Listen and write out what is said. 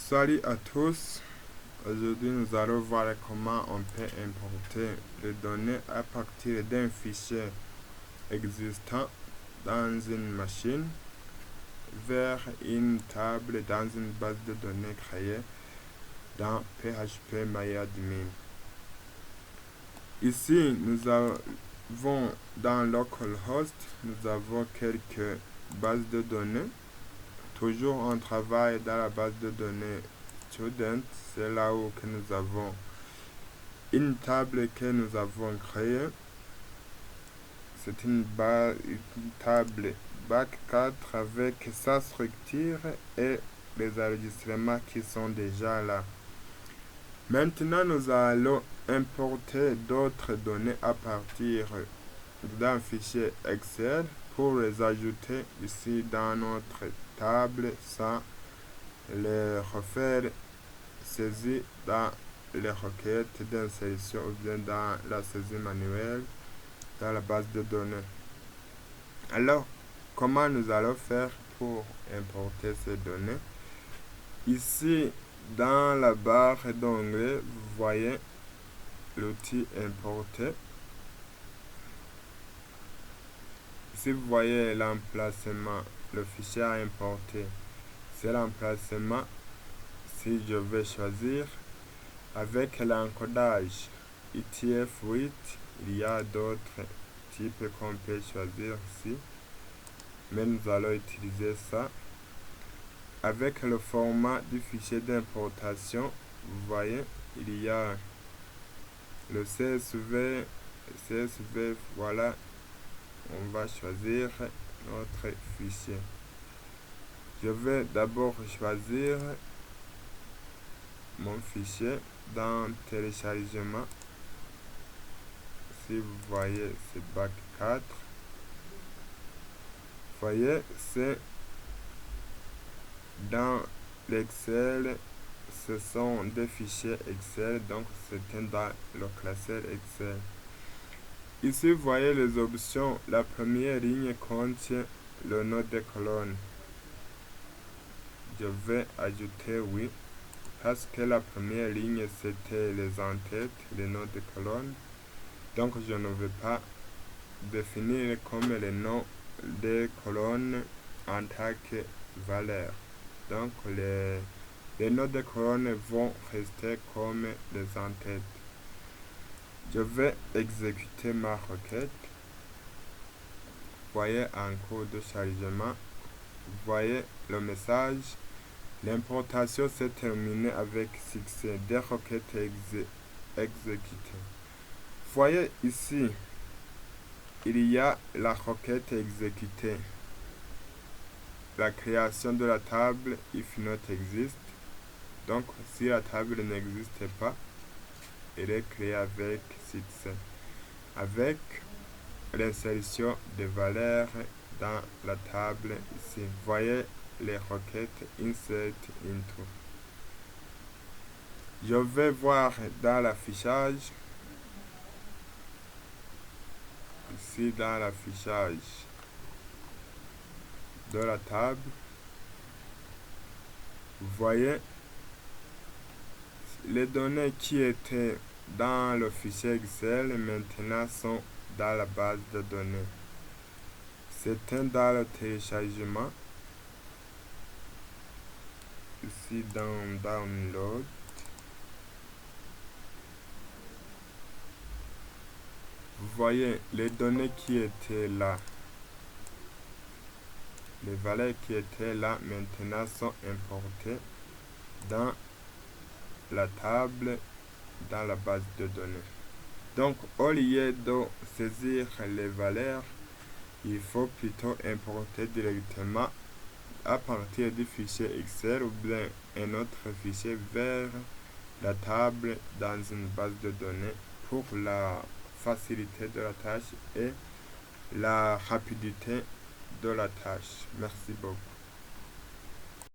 Salut à tous. Aujourd'hui, nous allons voir comment on peut importer les données à partir d'un fichier existant dans une machine vers une table dans une base de données créée dans PHP MyAdmin. Ici, nous avons dans localhost, nous avons quelques bases de données. Toujours on travaille dans la base de données student, c'est là où que nous avons une table que nous avons créée. C'est une table bac 4 avec sa structure et les enregistrements qui sont déjà là. Maintenant, nous allons importer d'autres données à partir d'un fichier Excel pour les ajouter ici dans notre table sans les refaire saisir dans les requêtes d'insertion ou bien dans la saisie manuelle dans la base de données. Alors, comment nous allons faire pour importer ces données? Ici, dans la barre d'onglet, vous voyez l'outil importer. Si vous voyez l'emplacement, le fichier à importer, c'est l'emplacement. Si je vais choisir avec l'encodage UTF-8, il y a d'autres types qu'on peut choisir ici, mais nous allons utiliser ça. Avec le format du fichier d'importation, vous voyez, il y a le CSV, voilà, on va choisir notre fichier. Je vais d'abord choisir mon fichier dans téléchargement. Si vous voyez, c'est bac 4. Vous voyez, c'est dans l'Excel, ce sont des fichiers Excel, donc c'est dans le classeur Excel. Ici, vous voyez les options. La première ligne contient le nom de colonne. Je vais ajouter oui, parce que la première ligne c'était les en-têtes, les noms de colonne. Donc je ne vais pas définir comme les noms des colonnes en tant que valeur. Donc les noms de colonnes vont rester comme les en-têtes. Je vais exécuter ma requête. Vous voyez en cours de chargement. Vous voyez le message. L'importation s'est terminée avec succès. Des requêtes exécutées. Vous voyez ici, il y a la requête exécutée. La création de la table if not exist. Donc, si la table n'existe pas, elle est créée avec succès. Avec l'insertion des valeurs dans la table ici. Vous voyez les requêtes insert into. Je vais voir dans l'affichage. Ici dans l'affichage de la table, vous voyez les données qui étaient dans le fichier Excel maintenant sont dans la base de données. C'était dans le téléchargement. Ici dans Download. Vous voyez les données qui étaient là. Les valeurs qui étaient là maintenant sont importées dans la table, dans la base de données. Donc, au lieu de saisir les valeurs, il faut plutôt importer directement à partir du fichier Excel ou bien un autre fichier vers la table dans une base de données pour la facilité de la tâche et la rapidité de la tâche. Merci beaucoup.